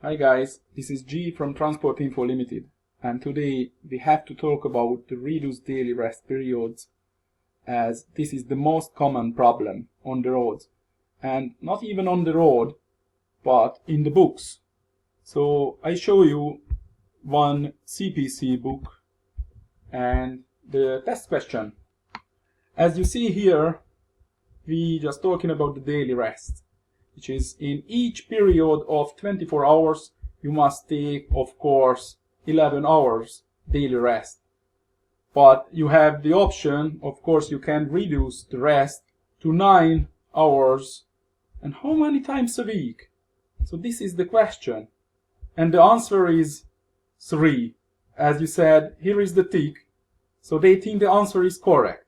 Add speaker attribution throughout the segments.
Speaker 1: Hi guys, this is G from Transport Info Limited, and today we have to talk about the reduced daily rest periods, as this is the most common problem on the roads, and not even on the road but in the books. So I show you one CPC book and the test question. As you see here, we just talking about the daily rest, which is in each period of 24 hours you must take, of course, 11 hours daily rest. But you have the option, of course, you can reduce the rest to 9 hours. And how many times a week? So this is the question. And the answer is 3. As you said, here is the tick. So they think the answer is correct.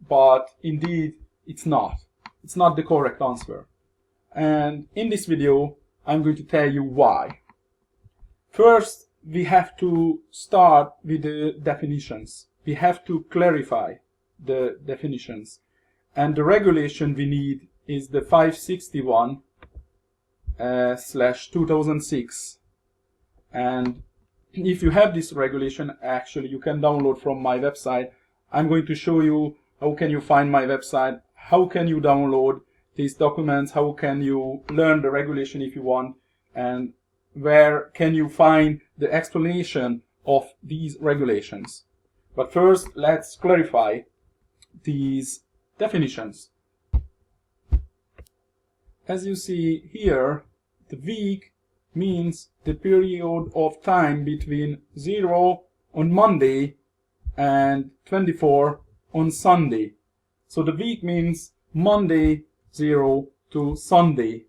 Speaker 1: But indeed, it's not. It's not the correct answer. And in this video, I'm going to tell you why. First, we have to start with the definitions. We have to clarify the definitions. And the regulation we need is the 561/2006. And if you have this regulation, actually you can download from my website. I'm going to show you how can you find my website, how can you download these documents, how can you learn the regulation if you want, and where can you find the explanation of these regulations. But first, let's clarify these definitions. As you see here, the week means the period of time between 0 on Monday and 24 on Sunday. So the week means Monday 0 to Sunday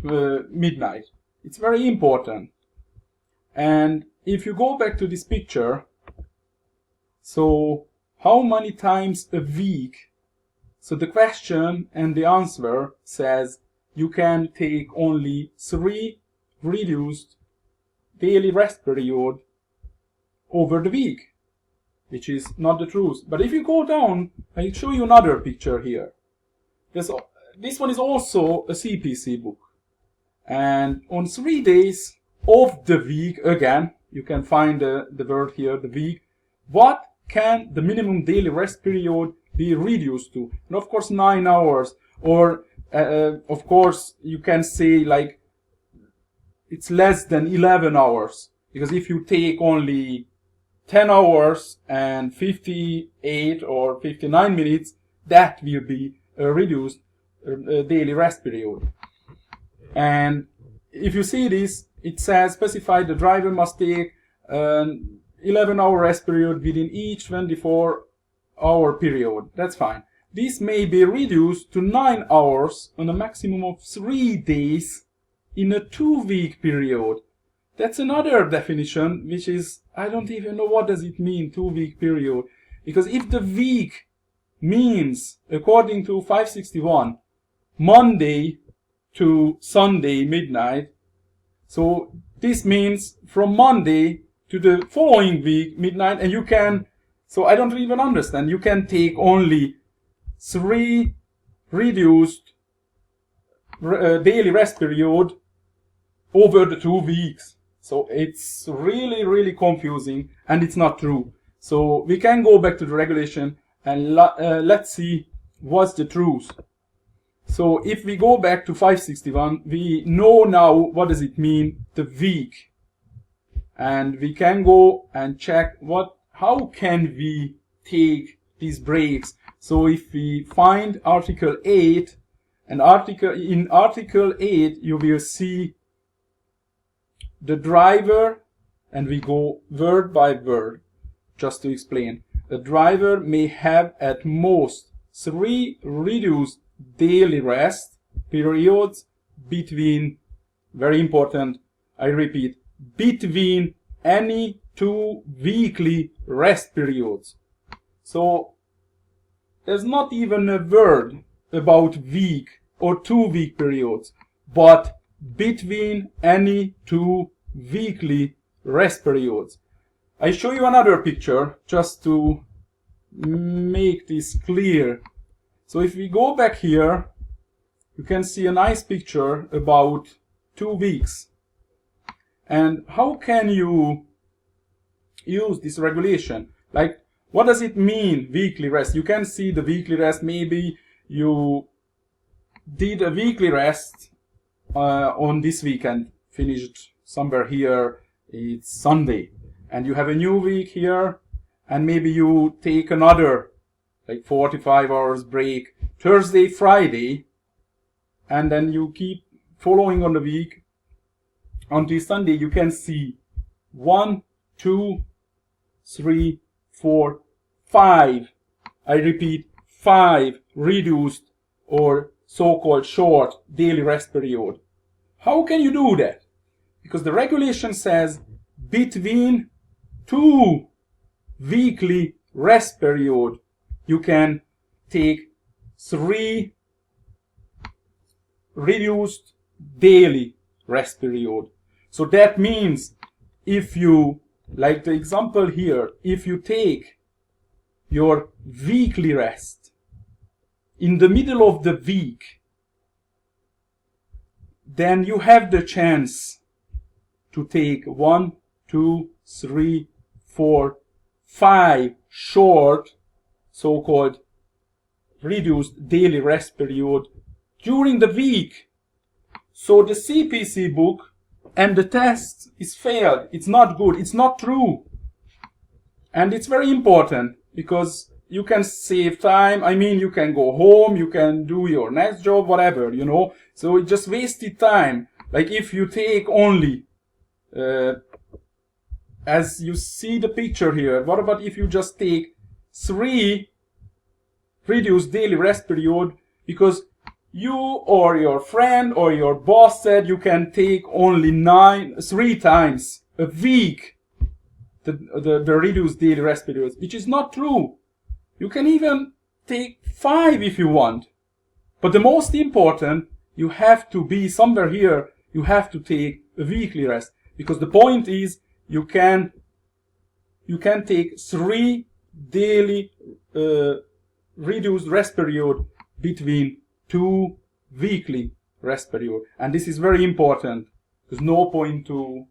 Speaker 1: midnight. It's very important. And if you go back to this picture, so how many times a week? So the question and the answer says you can take only 3 reduced daily rest period over the week, which is not the truth. But if you go down, I'll show you another picture here. This one is also a CPC book. And on 3 days of the week, again, you can find the word here, the week, what can the minimum daily rest period be reduced to? And of course 9 hours, or of course you can say like it's less than 11 hours, because if you take only 10 hours and 58 or 59 minutes, that will be a reduced daily rest period. And if you see this, it says specify the driver must take an 11-hour rest period within each 24-hour period. That's fine. This may be reduced to 9 hours on a maximum of 3 days in a 2-week period. That's another definition, which is, I don't even know what does it mean, 2-week period. Because if the week means, according to 561, Monday to Sunday midnight, so this means from Monday to the following week midnight, and you can, so I don't even understand, you can take only 3 reduced daily rest period over the 2 weeks. So it's really confusing, and it's not true. So we can go back to the regulation and let's see what's the truth. So if we go back to 561, we know now what does it mean, the week. And we can go and check how can we take these breaks. So if we find Article 8, and in Article 8 you will see the driver, and we go word by word just to explain. The driver may have at most 3 reduced daily rest periods between, very important, I repeat, between any 2 weekly rest periods. So there's not even a word about week or 2-week periods, but between any 2 weekly rest periods. I show you another picture just to make this clear. So if we go back here, you can see a nice picture about 2 weeks. And how can you use this regulation? Like, what does it mean, weekly rest? You can see the weekly rest. Maybe you did a weekly rest on this weekend, finished somewhere here, it's Sunday, and you have a new week here, and maybe you take another like 45 hours break Thursday, Friday, and then you keep following on the week until Sunday. You can see 1, 2, 3, 4, 5. I repeat, 5 reduced or so-called short daily rest period. How can you do that? Because the regulation says between 2 weekly rest period, you can take 3 reduced daily rest period. So that means if you, like the example here, if you take your weekly rest in the middle of the week, then you have the chance to take 1, 2, 3, 4, 5 short, so-called reduced daily rest period during the week. So the CPC book and the test is failed. It's not good. It's not true. And it's very important because you can save time. I mean, you can go home, you can do your next job, whatever, you know. So it just wasted time. Like if you take only, as you see the picture here, what about if you just take 3 reduced daily rest period because you or your friend or your boss said you can take only 3 times a week the reduced daily rest periods, which is not true. You can even take 5 if you want. But the most important, you have to be somewhere here, you have to take a weekly rest. Because the point is, you can take 3 daily reduced rest period between 2 weekly rest period. And this is very important. There's no point to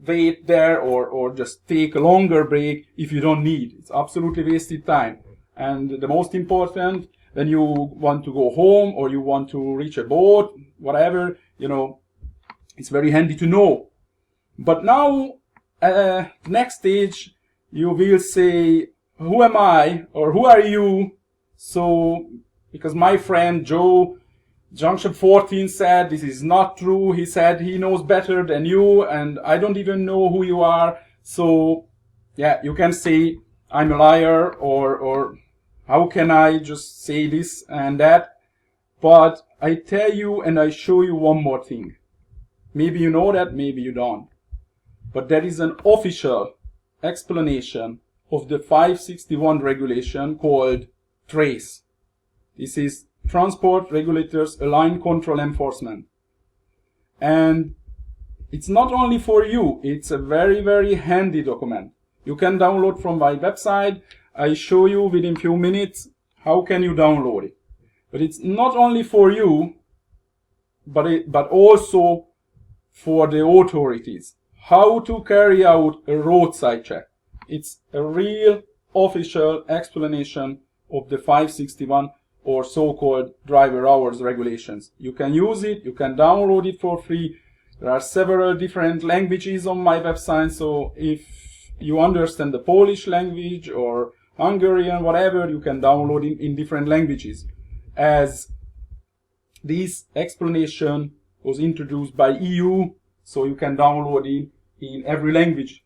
Speaker 1: wait there or just take a longer break if you don't need. It's absolutely wasted time. And the most important, when you want to go home or you want to reach a boat, whatever, you know, it's very handy to know. But now, next stage, you will say, who am I or who are you? So, because my friend Joe, Junction 14 said this is not true. He said he knows better than you and I don't even know who you are. So, yeah, you can say I'm a liar or how can I just say this and that? But I tell you and I show you one more thing. Maybe you know that, maybe you don't. But there is an official explanation of the 561 regulation called TRACE. This is Transport Regulators Aligned Control Enforcement. And it's not only for you, it's a very, very handy document. You can download from my website. I show you within few minutes how can you download it. But it's not only for you, but also for the authorities. How to carry out a roadside check. It's a real official explanation of the 561 or so-called driver hours regulations. You can use it, you can download it for free. There are several different languages on my website, so if you understand the Polish language or Hungarian, whatever, you can download it in different languages. As this explanation was introduced by EU, so you can download it in every language.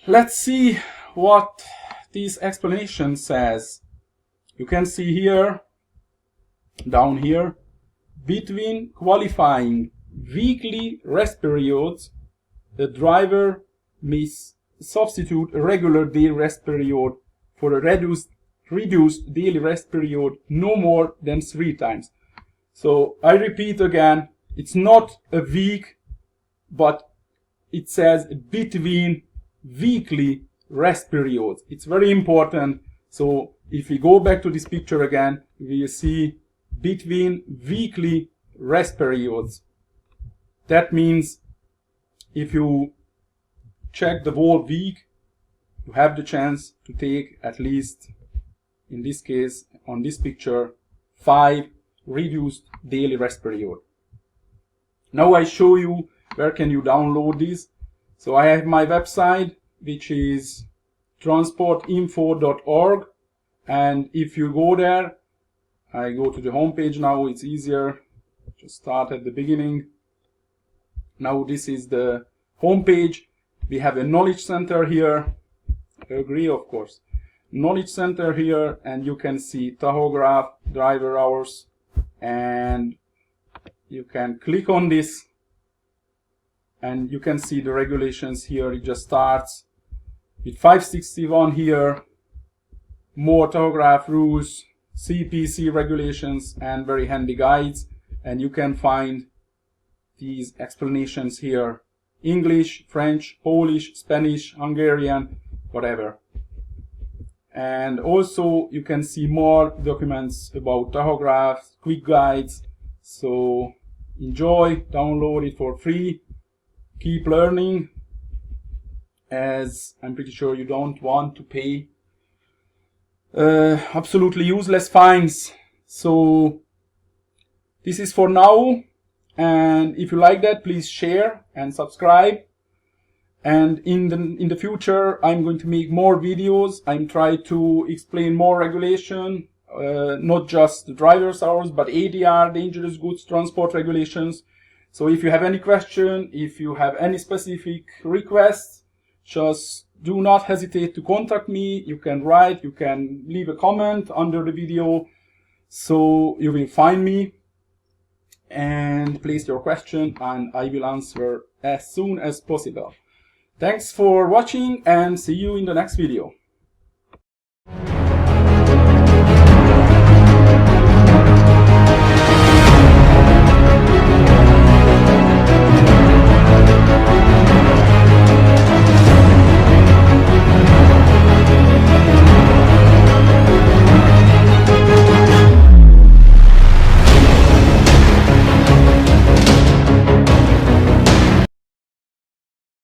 Speaker 1: Let's see what this explanation says. You can see here, down here, between qualifying weekly rest periods, the driver may substitute a regular daily rest period for a reduced daily rest period no more than 3 times. So I repeat again, it's not a week, but it says between weekly rest periods. It's very important. So if we go back to this picture again, we will see between weekly rest periods. That means if you check the whole week, you have the chance to take at least, in this case, on this picture, 5 reduced daily rest period. Now I show you where can you download this. So I have my website, which is transportinfo.org, and if you go there, I go to the home page now, it's easier. Just start at the beginning. Now this is the home page. We have a knowledge center here. I agree, of course. Knowledge center here, and you can see tachograph, driver hours, and you can click on this and you can see the regulations here. It just starts with 561 here, more tachograph rules, CPC regulations, and very handy guides. And you can find these explanations here: English, French, Polish, Spanish, Hungarian, whatever. And also you can see more documents about tachographs, quick guides. So enjoy, download it for free, keep learning, as I'm pretty sure you don't want to pay absolutely useless fines. So this is for now, and if you like that, please share and subscribe. And in the future, I'm going to make more videos. I'm trying to explain more regulation, not just the driver's hours, but ADR, dangerous goods transport regulations. So if you have any question, if you have any specific requests, just do not hesitate to contact me. You can write, you can leave a comment under the video, so you will find me and place your question, and I will answer as soon as possible. Thanks for watching, and see you in the next video.